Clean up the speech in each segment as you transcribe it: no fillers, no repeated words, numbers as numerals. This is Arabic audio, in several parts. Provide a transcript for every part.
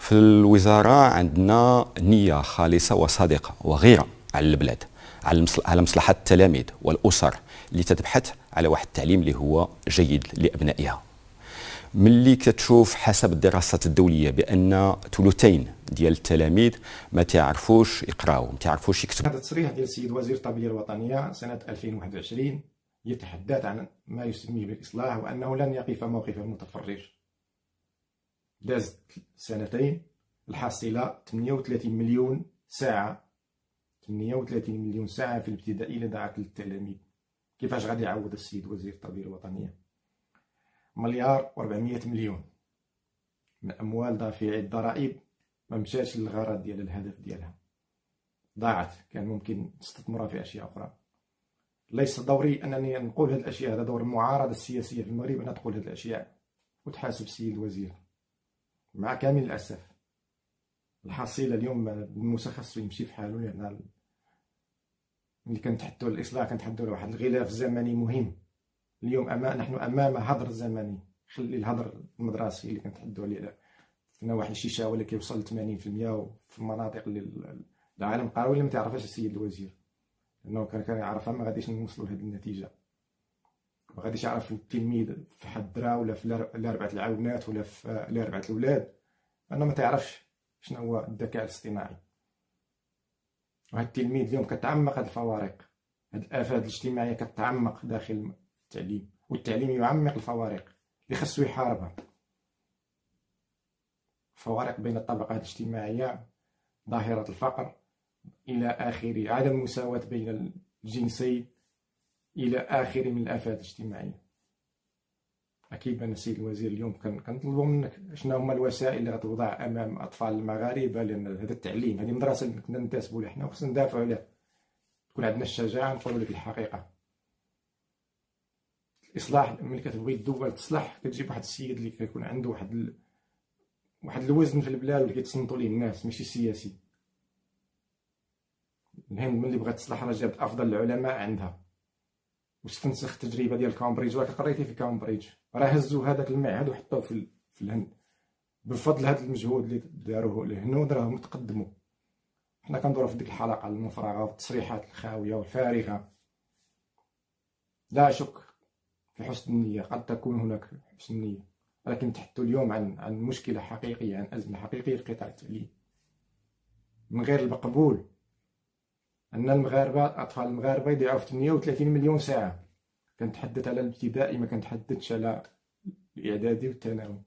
في الوزارة عندنا نية خالصة وصادقة وغيرة على البلاد، على مصلحة التلاميذ والأسر اللي تتبحث على واحد التعليم اللي هو جيد لأبنائها. ملي كتشوف حسب الدراسات الدولية بأن ثلثين ديال التلاميذ ما تعرفوش يقراو، ما تعرفوش يكتبوا. هذا التصريح ديال السيد وزير التربية الوطنية سنة 2021 يتحدث عن ما يسميه بالإصلاح وأنه لن يقف موقف المتفرج. دازت سنتين، الحصيلة 38 مليون ساعة، 38 مليون ساعة في الابتدائي اللي ضاعت للتلاميذ. كيفاش غادي يعوض السيد وزير التربية الوطنية؟ مليار و400 مليون من أموال دافعي الضرائب ما مشاش للغرض ديال الهدف ديالها، ضاعت، كان ممكن تستثمرها في أشياء أخرى. ليس دوري أنني نقول هذه الأشياء، هذا دور المعارضة السياسية في المغرب أن تقول هذه الأشياء وتحاسب السيد الوزير. مع كامل الأسف الحصيلة اليوم الموسى خاصو يمشي في حاله، لأن ملي كنتحدثوا على الإصلاح كنتحدثوا على واحد الغلاف زمني مهم. اليوم نحن أمام هدر زمني. خلي الهدر المدرسي اللي كنتحدثوا عليه في نواحي الشيشاوي اللي كيوصل ل 80%، وفي المناطق اللي العالم قروي اللي ما تعرفهاش السيد الوزير، لأنه كان يعرفها ما غاديش نوصلوا لهذه النتيجة. ما غاديش يعرف التلميذ في حدرة ولا في الأربعة العاونات ولا في الأربعة الأولاد أنه ما تعرفش شنو هو الذكاء الاصطناعي. وهذا التلميذ اليوم كتعمق هذه الفوارق، هذه الآفات الاجتماعية كتعمق داخل التعليم، والتعليم يعمق الفوارق اللي خاصو يحاربها. الفوارق بين الطبقات الاجتماعية، ظاهرة الفقر إلى آخره، عدم المساواة بين الجنسين إلى آخره من الآفات الاجتماعية. أكيد أن السيد الوزير اليوم كنطلبوا منك شنو هما الوسائل اللي غتوضع أمام أطفال المغاربة، لأن هذا التعليم، هذه مدرسة اللي كنا ننتسبوا لها حنا وخصنا ندافعوا عليها، تكون عندنا الشجاعة نقولوا لك الحقيقة. الإصلاح ملي كتبغي الدول تصلح كتجيب واحد السيد اللي كيكون عنده واحد الوزن في البلاد واللي كيتصنتوا ليه الناس، ماشي سياسي. الهند ملي بغات تصلح راه جابت أفضل العلماء عندها واستنسخ التجربة ديال كامبريدج. راك قريتي في كامبريدج، راه هزوا هذاك المعهد وحطوه في الهند. بفضل هذا المجهود اللي داروه الهنود راهم تقدموا. حنا كندورو في ديك الحلقة المفرغة والتصريحات الخاوية والفارغة. لا شك في حسن النية، قد تكون هناك حسن نية، ولكن نتحدثوا اليوم عن مشكلة حقيقية، عن أزمة حقيقية في قطاع التعليم. من غير المقبول أن المغاربة، أطفال المغاربة يضيعوا في 38 مليون ساعة. كنتحدث على الابتدائي، ما كنتحدثش على الإعدادي والثانوي.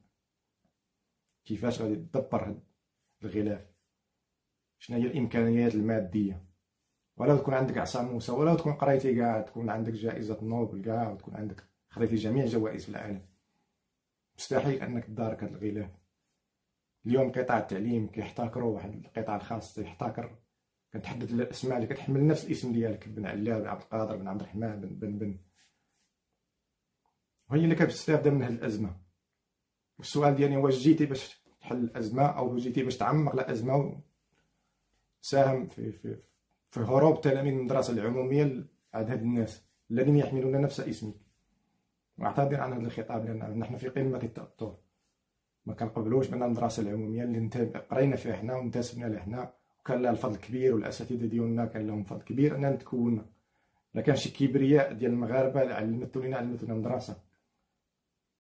كيفاش غادي تدبر هاد الغلاف؟ شنو هي الإمكانيات المادية؟ ولا تكون عندك عصا موسى، ولا تكون قريتي كاع، تكون عندك جائزة نوبل كاع، وتكون عندك خديتي جميع جوائز في العالم، مستحيل أنك تدارك هاد الغلاف. اليوم قطاع التعليم كيحتكروا، واحد القطاع الخاص يحتكر. كنتحدث على الأسماء اللي كتحمل نفس الاسم ديالك، بن علاء، بن عبد القادر، بن عبد الرحمن، بن وهي اللي كتستافد من هاد الأزمة. والسؤال ديالي، واش جيتي باش تحل الأزمة أو جيتي باش تعمق الأزمة وتساهم في هروب التلاميذ من المدرسة العمومية عند هاد الناس الذين يحملون نفس اسمك؟ واعتذر عن هذا الخطاب، لأن نحن في قمة التأثر. ما كنقبلوش بأن المدرسة العمومية اللي قرينا فيها حنا وانتسبنا لها حنا وكان لها الفضل كبير، والأساتذة ديالنا كان لهم فضل كبير أننا نتكوننا. لا كان شي كبرياء ديال المغاربة علمتو لنا مدرسة.